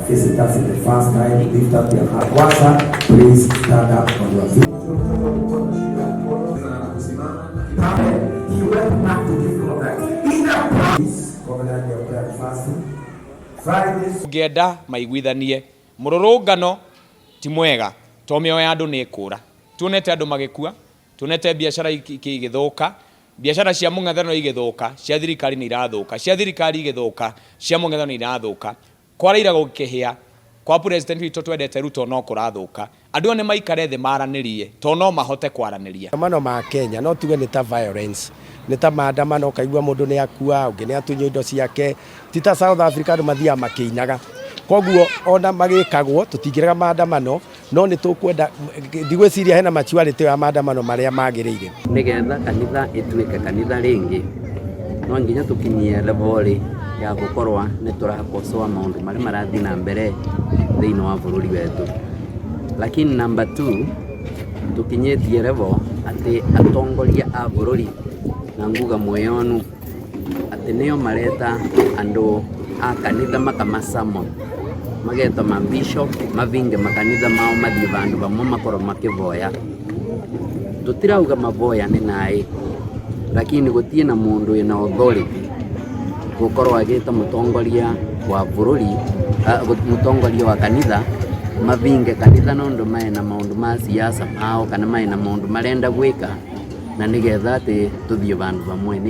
Visitors in the first time, lift up your hand. Kwanza, please stand up on your feet. He went back to the floor like, please, covenant your prayer and fasting. Fridays. Ngenda maiguithanie mururungano ti mwega to mioyo ya andu ni kura tuonete andu magikua tuonete biashara igithuka biashara cia mung'ethaniro igithuka cia thirikari ni irathuka cia thirikari igithuka cia mung'ethaniro ni irathuka kwaraira gukihia kwa president witu twendete Ruto no kurathuka andu ne maikare the maranirie to no mahote kwaraniria maandamano ma Kenya no tuge ni ta violence ni ta maandamano kaigua mundu ni akua ungi ni atunyo indo ciake ti ta South Africa ndu mathia makiinaga koguo ona magikagwo tutingiraga maandamano no ni tukwenda ndigwiciria hena maturity ya maandamano maria magirire nigetha kanitha ituike kanitha ringi no nginya tukinyie level ya gukorwa ni turakosoa maundu maria marathi na mbere thiini wa bururi wetu lakini number 2 tukinyetie level ati atongoria a bururi na nguga moyonu ati neo mareta andu a kanitha makamasamo mageta ma bishop mavinge makanitha mao mathie vandu vamwe makoro makivoya tutirauga mavoya ni nai lakini gutie na mundu ina authority gukorwo agita mutongoria wa bururi mutongoria wa kanitha mavinge kanitha nondu maina maundu ma siasa mao kana maina maundu marenda gwika na nigetha ati tuthie vandu vamwe.